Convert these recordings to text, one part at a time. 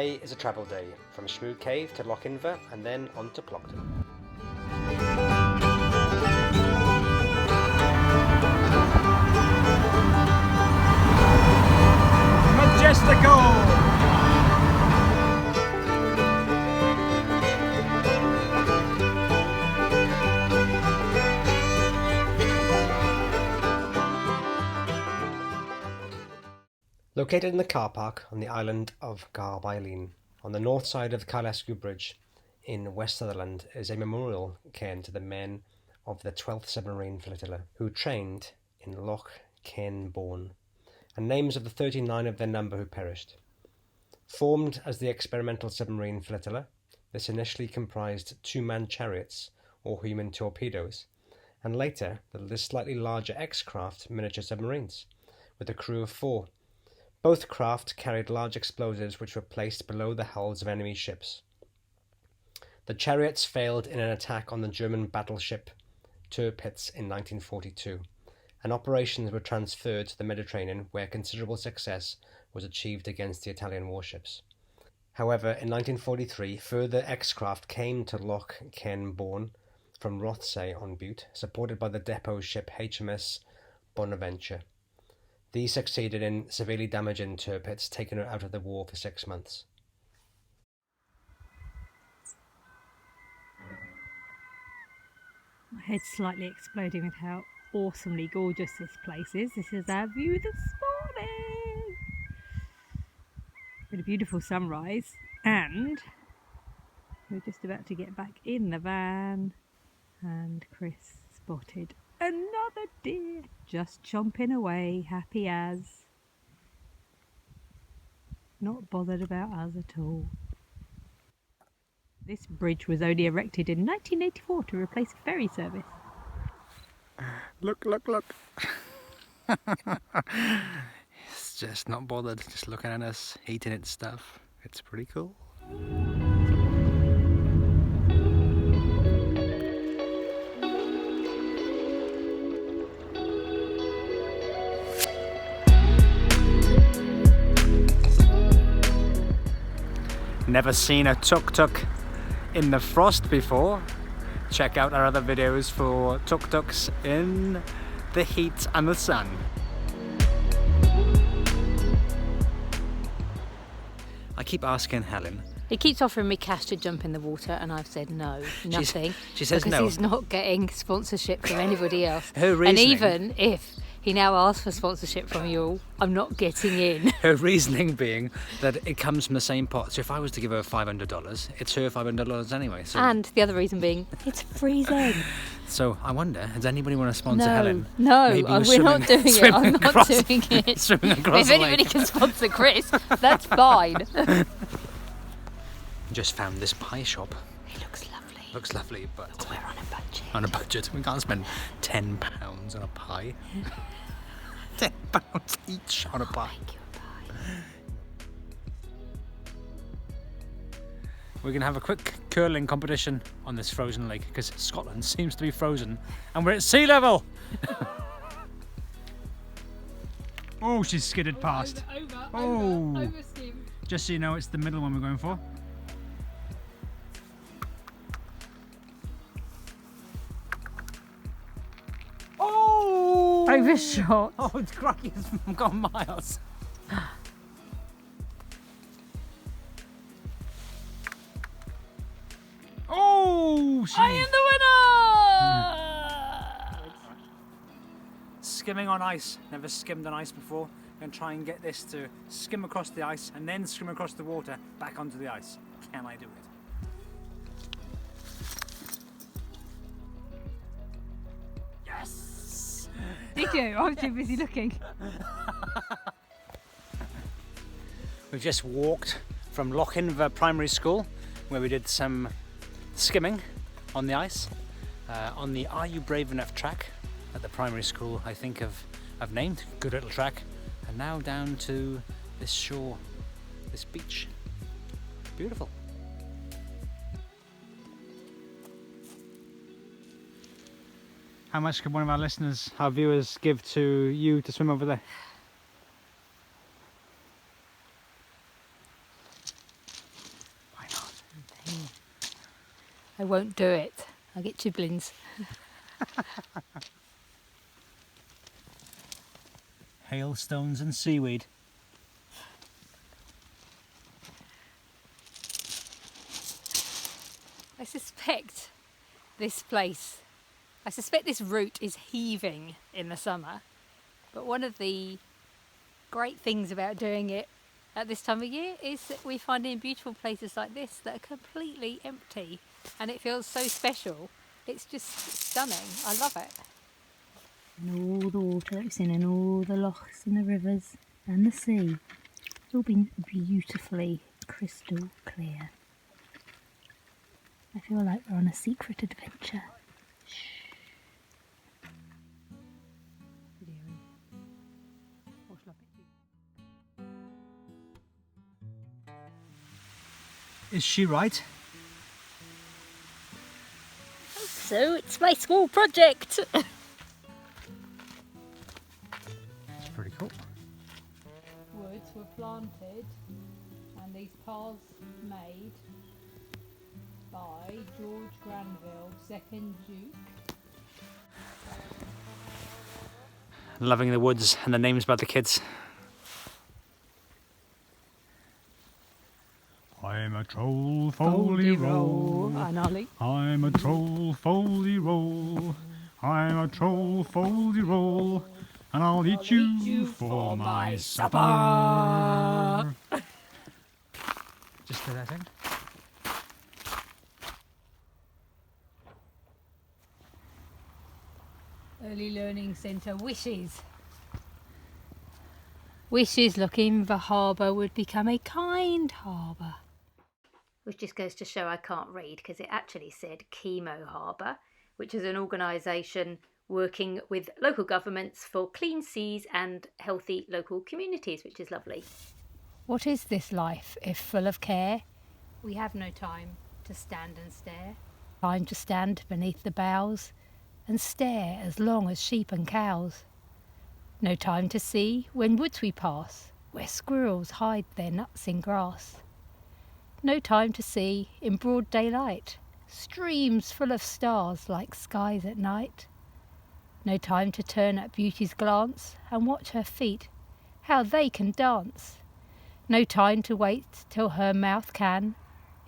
Today is a travel day from Shmoo Cave to Lochinver and then on to Plockton. Majestical! Located in the car park on the island of Garbyline, on the north side of the Carlescu Bridge in West Sutherland, is a memorial cairn to the men of the 12th Submarine Flotilla who trained in Lochinver, and names of the 39 of their number who perished. Formed as the Experimental Submarine Flotilla, this initially comprised two-man chariots or human torpedoes, and later the slightly larger X-craft miniature submarines, with a crew of 4. Both craft carried large explosives which were placed below the hulls of enemy ships. The chariots failed in an attack on the German battleship Tirpitz in 1942, and operations were transferred to the Mediterranean, where considerable success was achieved against the Italian warships. However, in 1943, further X-craft came to Lochinver from Rothsay on Bute, supported by the depot ship HMS Bonaventure. These succeeded in severely damaging Tirpitz, taking her out of the war for 6 months. My head's slightly exploding with how awesomely gorgeous this place is. This is our view this morning. With a beautiful sunrise, and we're just about to get back in the van, and Chris spotted another deer just chomping away, happy as. Not bothered about us at all. This bridge was only erected in 1984 to replace a ferry service. Look. It's just not bothered, just looking at us, eating its stuff. It's pretty cool. Never seen a tuk-tuk in the frost before. Check out our other videos for tuk-tuks in the heat and the sun. I keep asking Helen. He keeps offering me cash to jump in the water, and I've said no, nothing. She says because no. he's not getting sponsorship from anybody else. Her reasoning, and even if he now asks for sponsorship from you all, I'm not getting in. Her reasoning being that it comes from the same pot. So if I was to give her $500, it's her $500 anyway. So. And the other reason being, it's freezing. So I wonder, does anybody want to sponsor Helen? No, Maybe we're not doing it. I'm not doing it. Swimming across If the anybody lake. can sponsor Chris, that's fine. Just found this pie shop. It looks lovely. Looks lovely, but We're on a budget. on a budget. We can't spend £10 on a pie. £10 each on a pie. Thank you, pie. We're going to have a quick curling competition on this frozen lake because Scotland seems to be frozen and we're at sea level. Oh, she's skidded past. Over Just so you know, it's the middle one we're going for. Oh! Overshot. Oh, it's cracky. It's gone miles. Oh! I am the winner! Skimming on ice. Never skimmed on ice before. Going to try and get this to skim across the ice and then skim across the water back onto the ice. Can I do it? Yes! Did you? I was too busy looking. We've just walked from Lochinver Primary School where we did some skimming on the ice on the Are You Brave Enough track at the primary school I think I've named. Good little track. And now down to this shore, this beach. Beautiful. How much could one of our listeners, our viewers, give to you to swim over there? I won't do it. I'll get chiblins. Hailstones and seaweed. I suspect this route is heaving in the summer, but one of the great things about doing it at this time of year is that we find in beautiful places like this that are completely empty, and it feels so special. It's just stunning. I love it. And all the water that we've seen, and all the lochs and the rivers and the sea, it's all been beautifully crystal clear. I feel like we're on a secret adventure. Is she right? So it's my school project. It's pretty cool. Woods were planted and these paths made by George Granville, 2nd Duke. Loving the woods and the names by the kids. I'm a troll, foley roll. And Ollie. I'm a troll, foley roll. I'm a troll, foley roll. And I'll eat you for my supper. Just do that thing. Early Learning Centre wishes. Wishes Lochinver Harbour would become a kind harbour. Which just goes to show I can't read, because it actually said Chemo Harbour, which is an organisation working with local governments for clean seas and healthy local communities, which is lovely. What is this life if full of care? We have no time to stand and stare. Time to stand beneath the boughs and stare as long as sheep and cows. No time to see when woods we pass, where squirrels hide their nuts in grass. No time to see in broad daylight, streams full of stars like skies at night. No time to turn at beauty's glance and watch her feet, how they can dance. No time to wait till her mouth can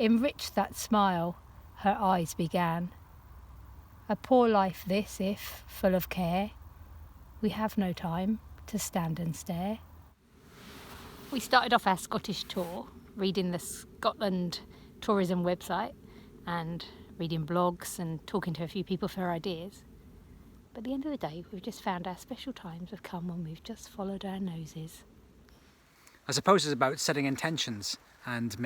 enrich that smile her eyes began. A poor life this, if full of care, we have no time to stand and stare. We started off our Scottish tour reading the Scotland tourism website and reading blogs and talking to a few people for ideas. But at the end of the day, we've just found our special times have come when we've just followed our noses. I suppose it's about setting intentions and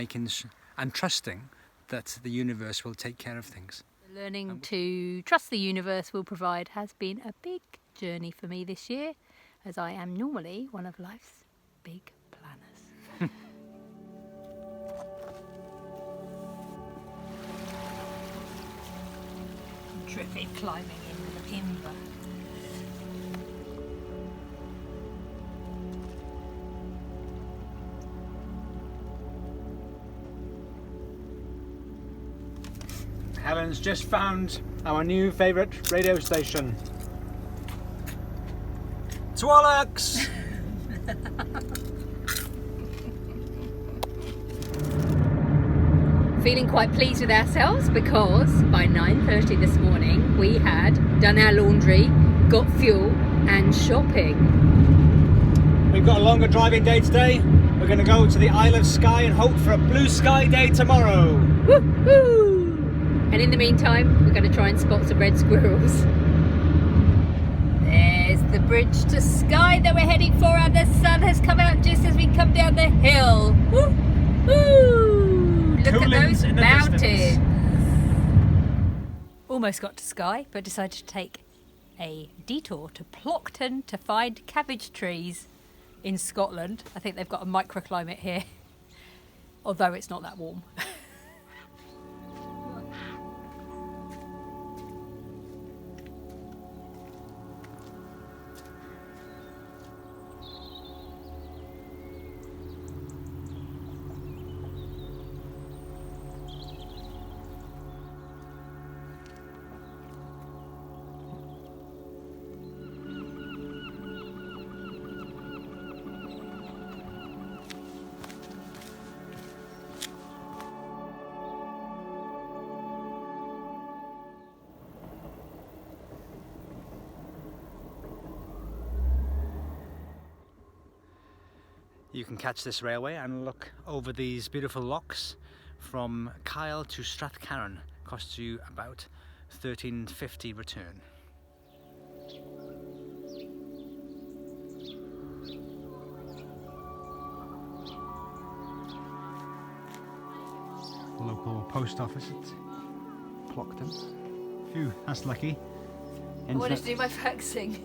and trusting that the universe will take care of things. Learning to trust the universe will provide has been a big journey for me this year, as I am normally one of life's big planners. Terrific climbing in Lochinver. Helen's just found our new favourite radio station. Twallocks! Feeling quite pleased with ourselves because by 9:30 this morning we had done our laundry, got fuel and shopping. We've got a longer driving day today. We're going to go to the Isle of Skye and hope for a blue sky day tomorrow. Woo-hoo! And in the meantime, we're going to try and spot some red squirrels. There's the bridge to Skye that we're heading for, and the sun has come out just as we come down the hill. Woo-hoo! Look at those mountains. Almost got to Skye, but decided to take a detour to Plockton to find cabbage trees in Scotland. I think they've got a microclimate here, although it's not that warm. you can catch this railway and look over these beautiful lochs from Kyle to Strathcarron. Costs you about $13.50 return. Local post office at Plockton. Phew, that's lucky. I wanted to do my faxing.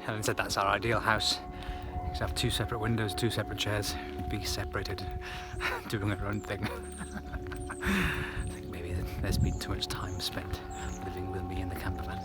Helen said that's our ideal house. You should have 2 separate windows, 2 separate chairs, be separated, doing their own thing. I think maybe there's been too much time spent living with me in the camper van.